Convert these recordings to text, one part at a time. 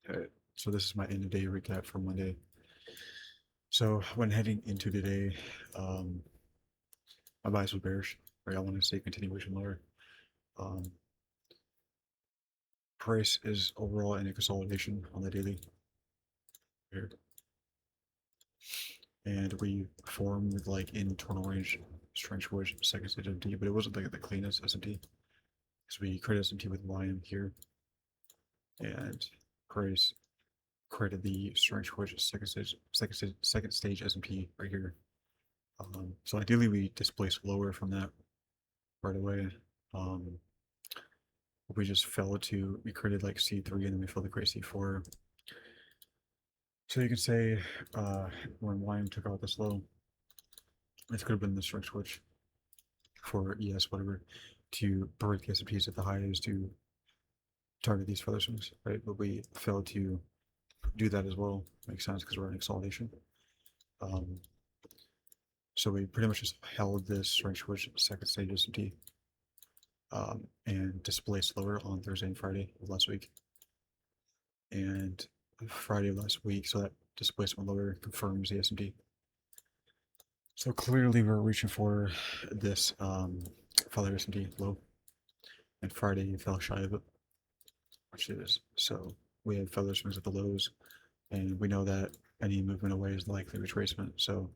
Okay, so this is my end of day recap for Monday. So when heading into today, um, my bias was bearish. Right, I want to say continuation lower. Um, Price is overall in a consolidation on the daily here, and we formed like internal range strength wedge second stage MT, but it wasn't like the cleanest SMT because we created SMT with YM here, and price created the strength wedge second stage SMT right here. So ideally we displaced lower from that right away. Um, we just fell to, we created like C3 and then we fell to create C4. So you could say when YM took out this low, it could have been the strike switch for ES, whatever, to break the SPs at the highs to target these feather swings, right? But we failed to do that as well. Makes sense because we're in consolidation. Um, so we pretty much just held this strike switch second stage SMT and displaced lower on Thursday and Friday of last week. And Friday of last week, so that displacement lower confirms the SMT. So clearly we're reaching for this feather SMT low, and Friday fell shy of it, which is so we have feather swings at the lows, and we know that any movement away is likely retracement. So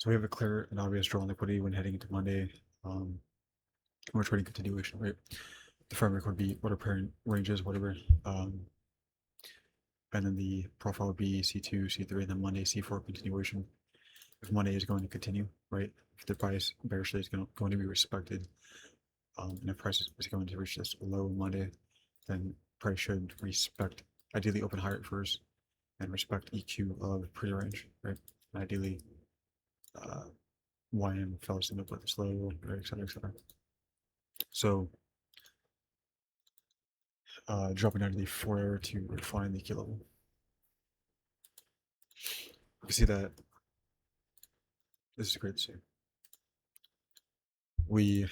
we have a clear and obvious draw on liquidity when heading into Monday. We're trading continuation, right? The framework would be what our parent range is, whatever. And then the profile would be C2, C3, and then Monday C4 continuation. If Monday is going to continue, right? If the price bearishly is going to be respected, and if price is going to reach this low Monday, then price should respect, ideally open higher at first, and respect EQ of pre-range, right? And ideally, YM fell asleep with this low, et cetera, et cetera. So, dropping down to the 4-hour to refine the key level. You can see that this is great to see. We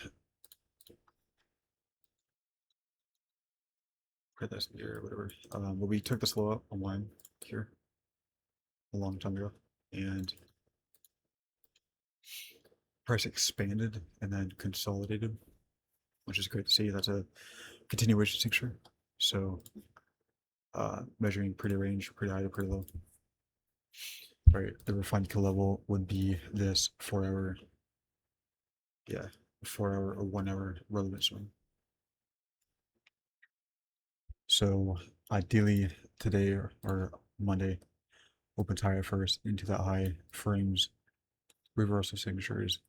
put this here or whatever. But we took this low up on YM here a long time ago, and price expanded and then consolidated, which is great to see. That's a continuation signature. So measuring pretty range, pretty high to pretty low. Right, the refined kill level would be this 4-hour, yeah, 4-hour or 1-hour relevant swing. So ideally today or Monday, opens higher first into that high, frames reversal signatures,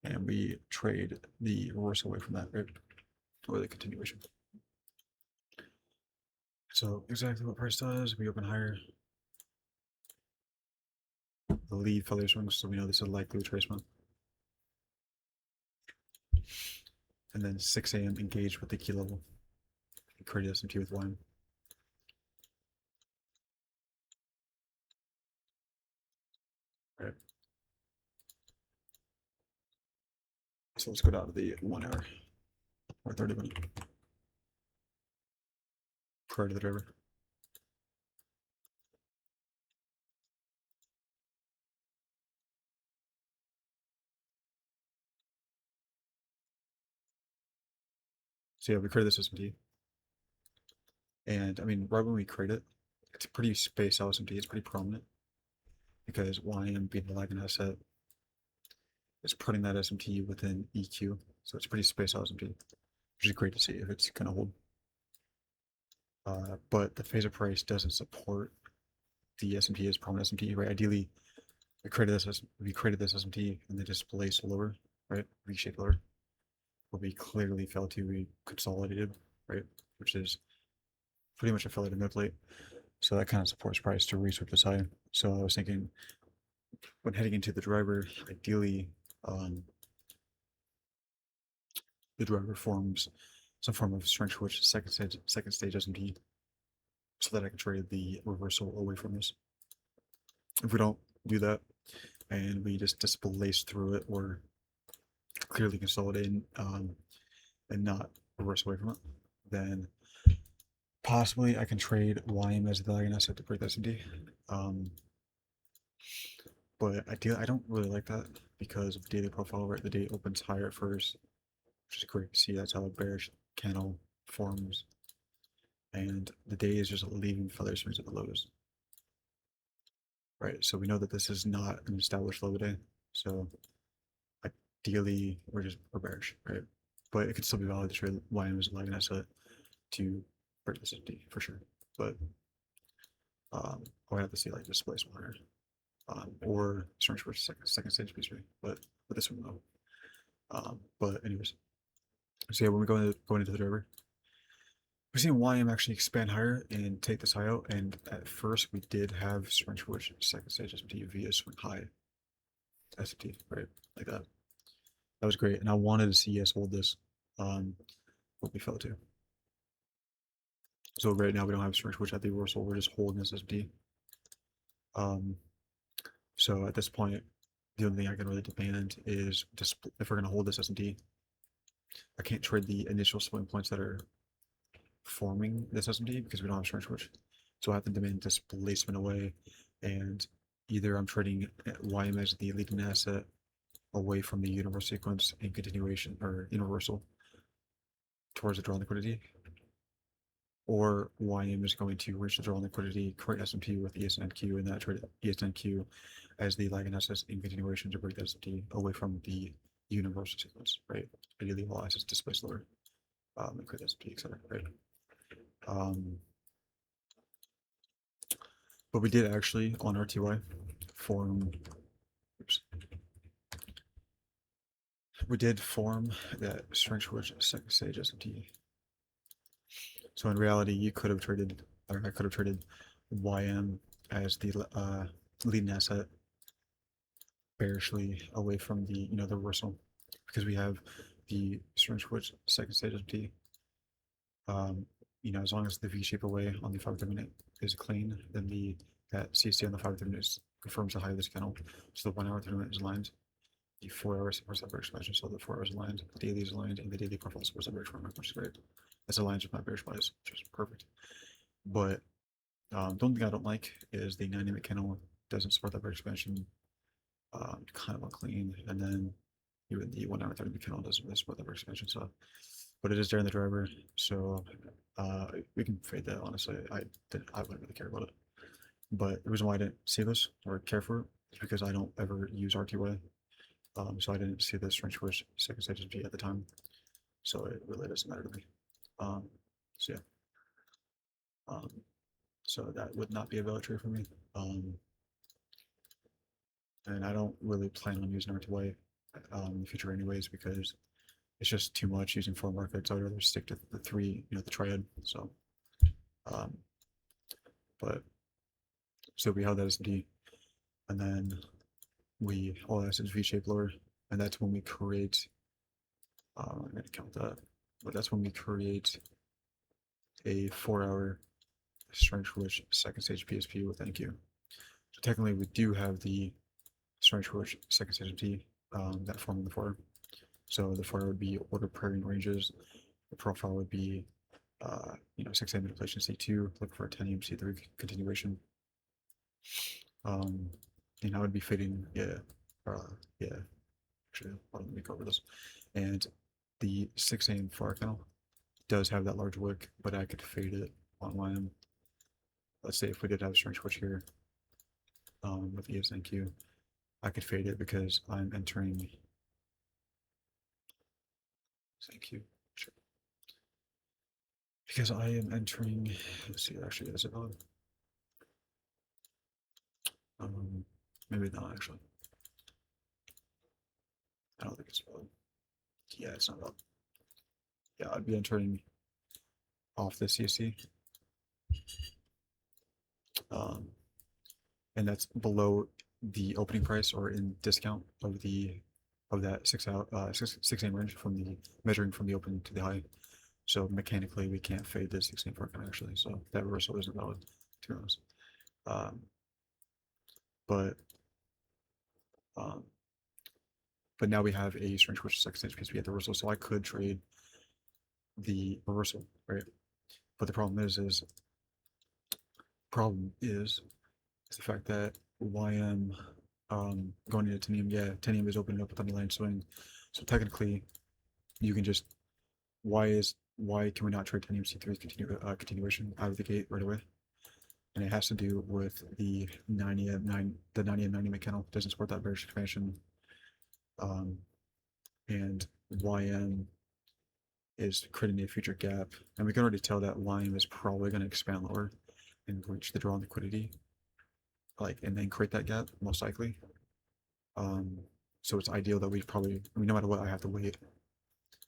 and we trade the reverse away from that, right? Or the continuation. So exactly what price does, we open higher. The lead feather swings, so we know this is likely retracement. And then 6 a.m. engage with the key level. Create SMT with line. Right. So let's go down to the 1 hour or 30 minute prior to the driver. So yeah, we created this SMT. And I mean, right when we create it, it's a pretty spaced out SMT. It's pretty prominent because YM being the lagging asset is putting that SMT within EQ. So it's pretty spaced out SMT, which is great to see if it's going to hold. But the phase of price doesn't support the SMT as prominent SMT, right? Ideally, we created this SMT and then displaced lower, right? Reshaped lower. But we clearly fell to, we consolidated, right? Which is pretty much a failure to manipulate. So that kind of supports price to research this high. So I was thinking when heading into the driver, ideally, the driver forms some form of strength which second stage SMT so that I can trade the reversal away from this. If we don't do that and we just displace through it or clearly consolidate and not reverse away from it, then Possibly I can trade YM as the lagging asset to break the S&D. But I don't really like that because of the daily profile, right? The day opens higher at first, which is great to see. That's how a bearish candle forms. And the day is just leaving feather swings at the lows. Right, so we know that this is not an established low day. So ideally we're bearish, right? But it could still be valid to trade YM as a lagging asset to break this D for sure. But I would have to see like displacement higher. Or search for second stage basically, but with this one though. But anyways, so yeah, when we go into the driver, we're seeing YM actually expand higher and take this high out. And at first, we did have search for second stage S&P via swing high S&P, right, like that. That was great, and I wanted to see us hold this, but we fell to. So right now we don't have search which at the reversal. We're just holding this S&P. So at this point, the only thing I can really demand is just if we're going to hold this S&P, I can't trade the initial swing points that are forming this S&P because we don't have strength switch. So I have to demand displacement away, and either I'm trading YM as the leading asset away from the universal sequence in continuation or universal towards the draw liquidity, or YM is going to reach the draw liquidity, create S&P with ESNQ, and that trade ESNQ as the lagging assets in continuation to break the S&P away from the universal sequence, right? Ideally, all assets displace lower, and create S&P, etc. Right? But we did actually on RTY form. Oops. We did form that strength switch second stage S&P. So in reality, you could have traded, or I could have traded YM as the leading asset bearishly away from the the reversal because we have the strength switch second stage S&P. As long as the V-shape away on the 5-30 minute is clean, then that CC on the 5-30 minutes confirms the high of this candle. So the 1 hour 30 minute is aligned. The 4 hours supports that bearish expansion, so the 4 hours aligned, the daily is aligned, and the daily profile supports that bearish framework, which is great. That's aligned with my bearish bias, which is perfect. But the only thing I don't like is the 9-minute candle doesn't support that bearish expansion, kind of unclean, and then even the 1 hour 30 minute candle doesn't really support that bearish expansion. So, but it is there in the driver, so we can fade that. Honestly, I wouldn't really care about it. But the reason why I didn't see this or care for it is because I don't ever use RTY. So I didn't see the strength switch second stage S&P at the time, so it really doesn't matter to me. So yeah, so that would not be a valid trade for me. And I don't really plan on using RTY in the future anyways because it's just too much using 4 markets. I'd rather stick to the 3, the triad. So, but so we held that S&P, and then we all that is V-shaped lower, and that's when we create. I'm going to count that, but that's when we create a 4-hour strength switch second stage PSP with NQ. So technically, we do have the strength switch second stage P that form in the 4. So the 4 would be order pairing ranges. The profile would be 6 a.m. manipulation C2, looking for a 10 a.m. C3 continuation. And I would be fading, actually, let me go over this. And the 6 a.m. FAR candle does have that large wick, but I could fade it on YM. Let's say if we did have a strength switch here with ESNQ, I could fade it because I'm entering. Thank you. Sure. Because I am entering. Let's see, actually, is it valid? Maybe not actually. I don't think it's valid. Yeah, it's not valid. Yeah, I'd be entering off the CSC. And that's below the opening price or in discount of that 6 a.m. range from the measuring from the open to the high. So mechanically, we can't fade the 6 a.m. forecast actually. So that reversal isn't valid, to be honest. But now we have a strength switch second stage because we had the reversal. So I could trade the reversal, right? But the problem is the fact that YM going into Tenium, yeah, Tenium is opening up with underlying swing. So technically, you can just why can we not trade Tenium C3's continuation out of the gate right away? And it has to do with the 90 and 90 mechanical doesn't support that bearish expansion. And YM is creating a future gap, and we can already tell that YM is probably going to expand lower and reach the draw on liquidity, like, and then create that gap most likely. So it's ideal that we probably, I mean, no matter what, I have to wait,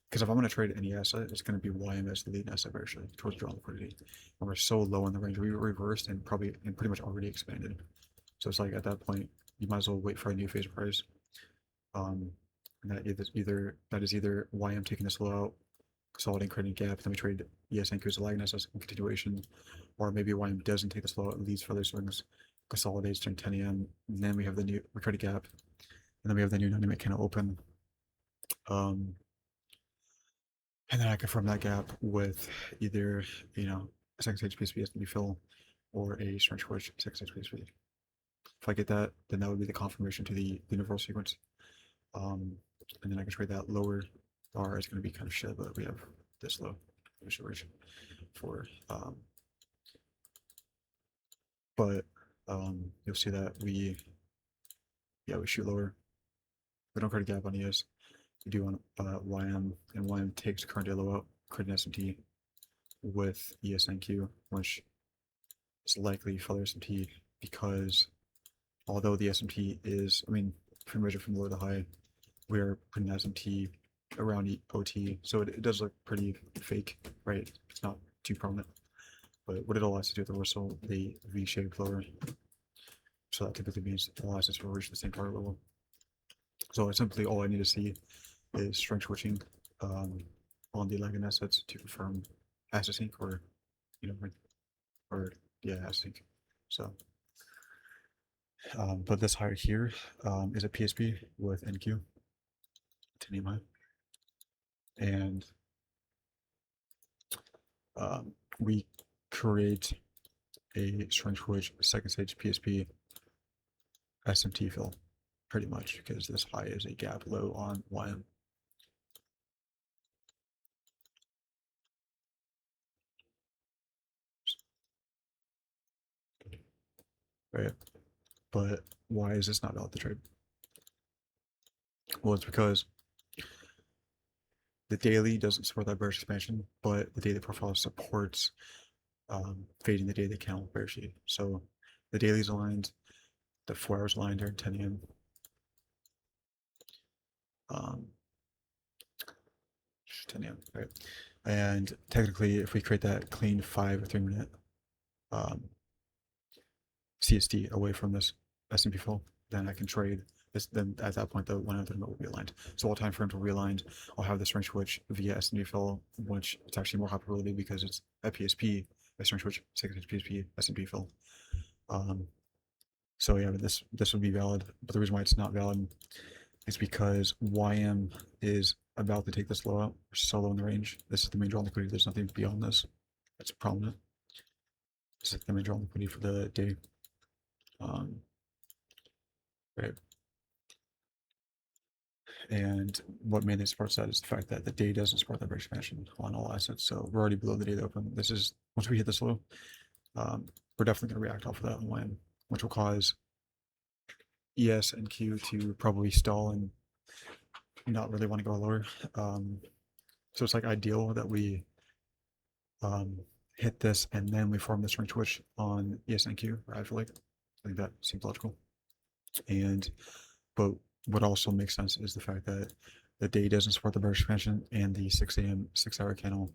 because if I'm going to trade any asset, it's going to be YM as the lead asset bearishly towards draw liquidity, and we're so low in the range. We reversed and pretty much already expanded. So it's like at that point, you might as well wait for a new phase price. And that is either YM taking this low out, consolidating, creating a gap, then we trade ESNQ as a lagging asset in continuation, or maybe YM doesn't take this low out, leads further swings, consolidates during 10 a.m. And then we create a gap, and then we have the new 90 minute candle open. And then I confirm that gap with either, a second stage PSP SB fill or a stretch wedge second stage PSP. If I get that, then that would be the confirmation to the universal sequence. And then I can trade that lower bar is going to be kind of shit, but we have this low shortage for, but you'll see that we shoot lower. We don't create a gap on ES. We do on YM, and YM takes current day low out, creating SMT with ESNQ, which is likely further SMT because although the SMT is, I mean, if we measure from low to high, we're putting SMT around OT, so it does look pretty fake, right? It's not too prominent, but what it all has to do with the reversal, the V-shaped lower. So that typically means all assets will reach the same target level. So essentially all I need to see is strength switching on the lagging assets to confirm asset sync or asset sync. So but this higher here is a PSP with NQ Tenium high, and we create a strength switch second stage PSP SMT fill pretty much because this high is a gap low on YM. Right, but why is this not valid to trade? Well, it's because the daily doesn't support that bearish expansion, but the daily profile supports fading the daily candle bearishly. So the daily's aligned, the 4 hours aligned during 10 a.m. 10 a.m. Right, and technically, if we create that clean 5 or 3 minute CSD away from this S&P fill, then I can trade this. Then at that point, the 100 will be aligned. So all time frames will be aligned. I'll have this range switch via S&P fill, which it's actually more high probability because it's a PSP, a range switch, second PSP, S&P fill. So yeah, this would be valid, but the reason why it's not valid is because YM is about to take this low out, so low in the range. This is the main draw liquidity. There's nothing beyond this that's prominent. This is the main draw liquidity for the day. Right. And what mainly supports that is the fact that the day doesn't support that bearish expansion on all assets. So we're already below the day open. This is, once we hit this low, we're definitely going to react off of that and which will cause ES and Q to probably stall and not really want to go lower. So it's like ideal that we hit this and then we form this range switch on ES and Q. I feel like I think that seems logical. But what also makes sense is the fact that the day doesn't support the bearish expansion and the 6 a.m. 6 hour candle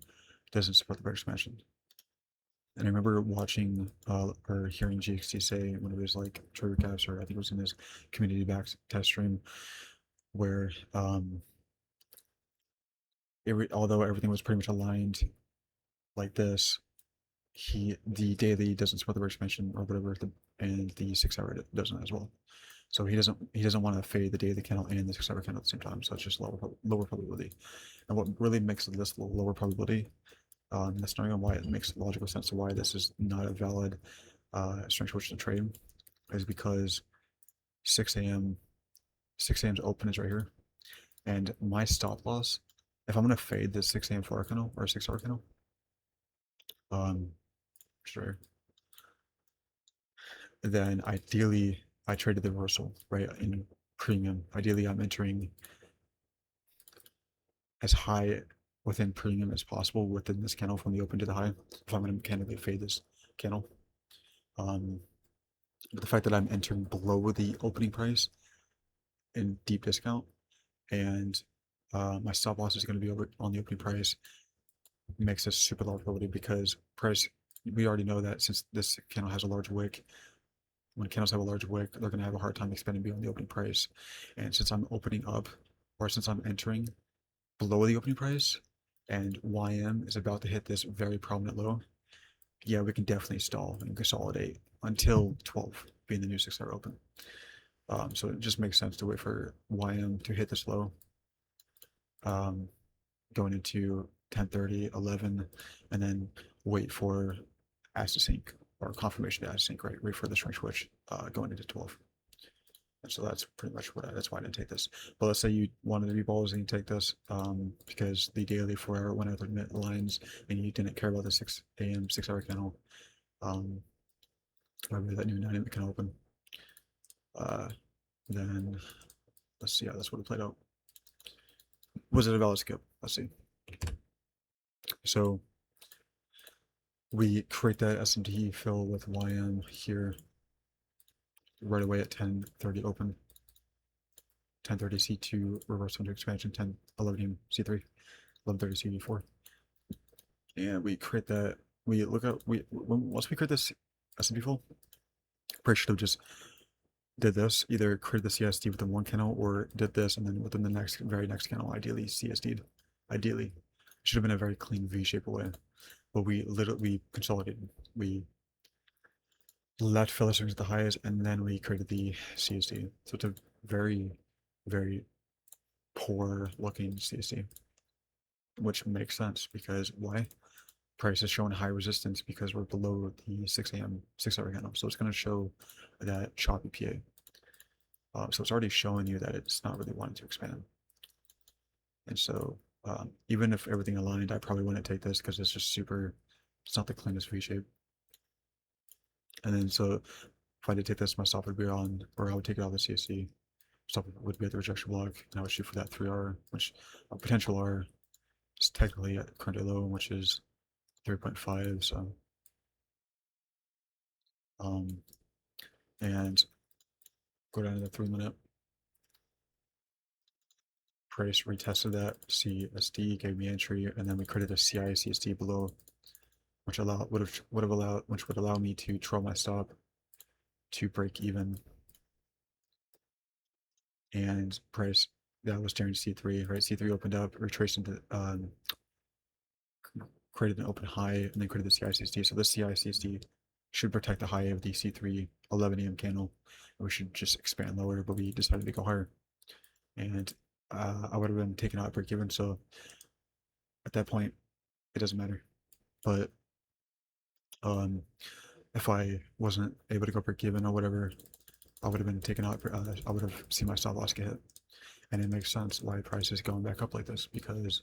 doesn't support the bearish expansion. And I remember watching or hearing GXT say when it was like trade recaps, or I think it was in this community backed test stream, where although everything was pretty much aligned like this, the daily doesn't support the bearish expansion or whatever, and the 6 hour doesn't as well. So he doesn't want to fade the daily candle and the 6 hour candle at the same time. So it's just lower probability. And what really makes this lower probability That's not even why it makes logical sense to why this is not a valid strength switch to trade, is because 6 a.m. 6 a.m.'s open is right here, and my stop loss, if I'm gonna fade this 6 a.m. 4-hour candle or 6-hour candle, sure, then ideally I traded the reversal right in premium. Ideally, I'm entering as high within premium as possible within this candle from the open to the high. If I'm going to mechanically fade this candle, but the fact that I'm entering below the opening price in deep discount and my stop loss is going to be over on the opening price makes this super low probability because price. We already know that since this candle has a large wick, when candles have a large wick, they're going to have a hard time expanding beyond the opening price. And since I'm opening up, or since I'm entering below the opening price, and YM is about to hit this very prominent low, yeah, we can definitely stall and consolidate until 12 being the new 6-hour open. So it just makes sense to wait for YM to hit this low, going into 10:30, 11, and then wait for as to sync or confirmation to as to sync, right? Wait for the strength switch going into 12. And so that's pretty much that's why I didn't take this. But let's say you wanted to be balls and you take this because the daily 4-hour went out the mid lines and you didn't care about the 6 a.m. 6-hour candle. Maybe that new 9 a.m. can open. Then let's see how this would have played out. Was it a valid skip? Let's see. So we create that S&T fill with YM here right away at 10:30 open. 10:30 C2 reverse into expansion, 10:11 C3, 11:30 C4. And we create that. We look at once we create this S&P fill, probably should have just did this, either created the CSD within one candle or did this and then within the very next candle, ideally CSD'd. Ideally, it should have been a very clean V-shape away. But we consolidated. We let fill strings at the highest and then we created the CSD. So it's a very, very poor looking CSD, which makes sense because why? Price is showing high resistance because we're below the 6 a.m. 6-hour candle. So it's going to show that choppy PA. So it's already showing you that it's not really wanting to expand. And so even if everything aligned, I probably wouldn't take this because it's just it's not the cleanest V shape. And then so if I did take this, my stop would be on, or I would take it off the CSC. Stop would be at the rejection block, and I would shoot for that 3R, which a potential R is technically at current low, which is 3.5. So, and go down to the 3-minute. Price retested that CSD, gave me entry, and then we created a CI CSD below, which would allow me to trail my stop to break even. And price that was during C3, right? C3 opened up, retraced into created an open high, and then created the CICSD. So this CICSD should protect the high of the C3 11 a.m. candle. We should just expand lower, but we decided to go higher. And I would have been taken out at break even. So at that point, it doesn't matter. But if I wasn't able to go break even or whatever, I would have been taken out. I would have seen my stop loss get hit. And it makes sense why price is going back up like this because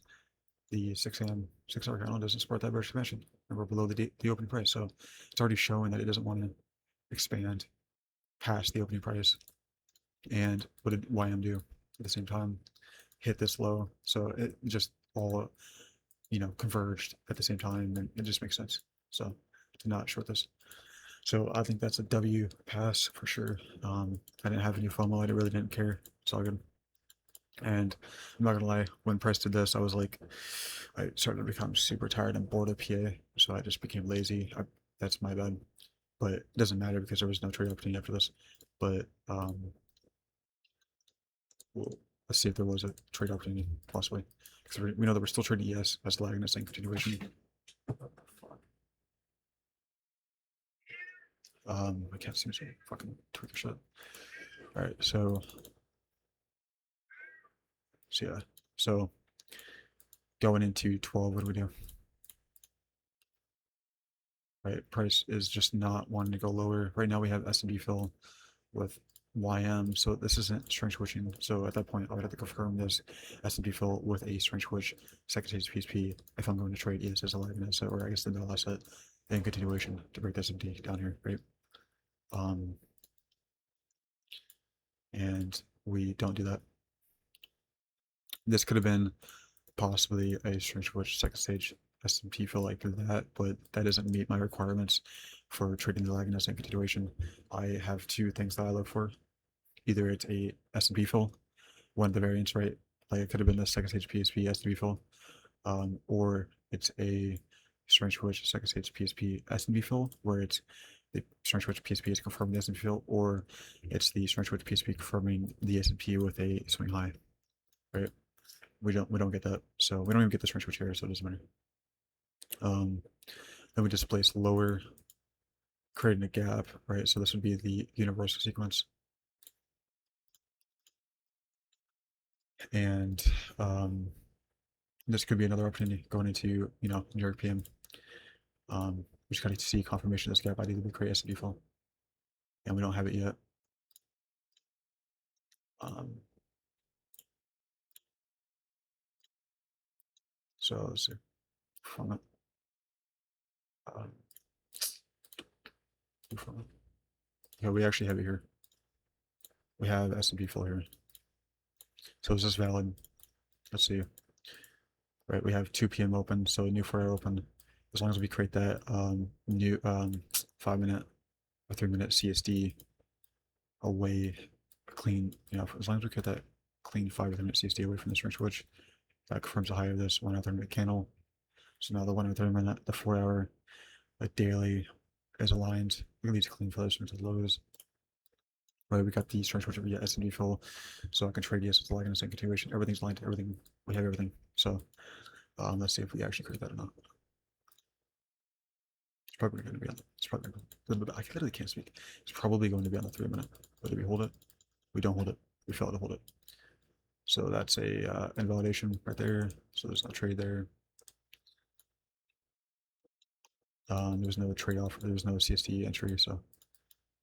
the 6 a.m. 6-hour candle doesn't support that bearish expansion, and we're below the opening price. So it's already showing that it doesn't want to expand past the opening price. And what did YM do at the same time? Hit this low. So it just all, converged at the same time, and it just makes sense. So to not short this. So I think that's a W pass for sure. I didn't have any FOMO. I really didn't care. It's all good. And I'm not gonna lie, when price did this, I started to become super tired and bored of PA, so I just became lazy. That's my bad, but it doesn't matter because there was no trade opportunity after this. But well, let's see if there was a trade opportunity possibly, because we know that we're still trading ES as lagging the same continuation. I can't seem to fucking tweak the shit. All right, so yeah, so going into 12, what do we do? right? Price is just not wanting to go lower. Right now we have S&P fill with YM, so this isn't string switching. So at that point, I would have to confirm this S&P fill with a string switch second stage PSP if I'm going to trade ES as a live asset, or I guess the null asset in continuation to break the S&P down here, right? Um, and we don't do that. This could have been possibly a string switch second stage S&P fill like that, but that doesn't meet my requirements for trading the lag in continuation. I have two things that I look for. Either it's a S&P fill, one of the variants, right? Like it could have been the second stage PSP S&P fill, or it's a string switch second stage PSP S&P fill, where it's the string switch PSP is confirming the S&P fill, or it's the string switch PSP confirming the S&P with a swing high, right? We don't get that, so we don't even get the string switch here, so it doesn't matter. Then we displace lower, creating a gap, right? So this would be the universal sequence. And this could be another opportunity going into, New York PM. We just got to see confirmation of this gap. Ideally, we create S&P fall, and we don't have it yet. So let's see from it. Yeah, we actually have it here. We have S&P fill here. So is this valid? Let's see. Right, we have 2 p.m. open, so new 4-hour open. As long as we create that new 5-minute or 3-minute CSD away clean, as long as we create that clean 5 or 3-minute CSD away from the string switch, that confirms the high of this 1 hour 30-minute candle. So now the 1 hour 30-minute, the 4-hour, the daily is aligned. We can leave clean for those to lows. Right, we got the string switch via S&D fill, so I can trade yes with the lag in the same continuation. Everything's lined, everything, we have everything. So let's see if we actually create that or not. It's probably going to be on. It's probably I literally can't speak. It's probably going to be on the 3-minute. Whether we hold it, we don't hold it. We fail to hold it. So that's a invalidation right there. So there's no trade there. There was no trade off. There was no CST entry. So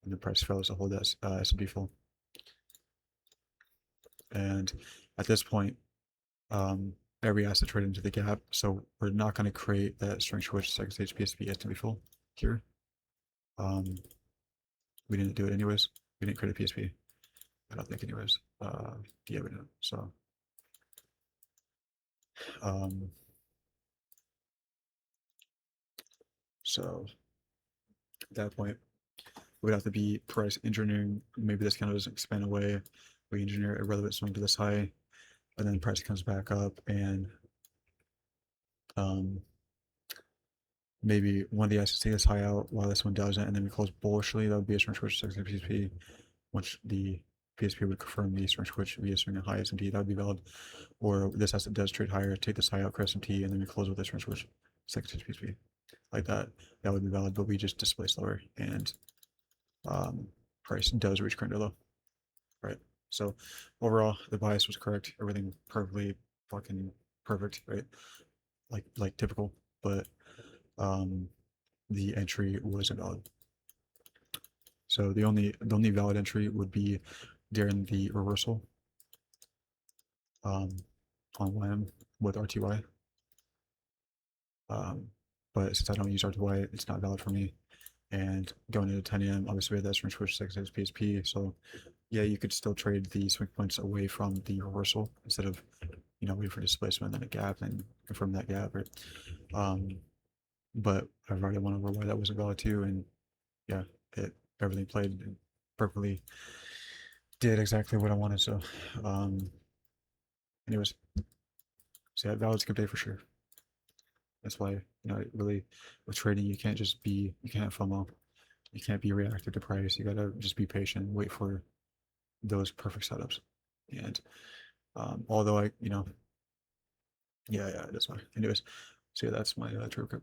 and the price fails to hold that S&P full. And at this point, every asset traded into the gap. So we're not going to create that string switch second stage PSP S&P full here. We didn't do it anyways. We didn't create a PSP. I don't think anyways. Yeah, we didn't. So so at that point, we'd have to be price engineering. Maybe this kind of doesn't expand away. We engineer a relevant swing to this high, and then price comes back up, and maybe one of the assets take this high out while this one doesn't, and then we close bullishly. That would be a string switch second PSP, which the PSP would confirm the string switch via swing a high S&P. That would be valid. Or this asset does trade higher, take this high out for S&P, and then we close with a string switch second stage PSP. Like that, that would be valid, but we just displace lower, and price does reach current low, right? So overall, the bias was correct. Everything perfectly fucking perfect, right? Like typical, but the entry was invalid. So the only valid entry would be during the reversal on YM with RTY. But since I don't use RTY, it's not valid for me. And going into 10 a.m., obviously we have that string switch 6 PSP. So yeah, you could still trade the swing points away from the reversal instead of, wait for displacement, then a gap, and confirm that gap, right? But I've already went over why that wasn't valid too, and yeah, everything played and perfectly did exactly what I wanted. So, anyways, so yeah, valid skip day for sure. That's why, really with trading, you can't have FOMO. You can't be reactive to price. You gotta just be patient and wait for those perfect setups. And although yeah, that's fine. Anyways, so yeah, that's my trade recap.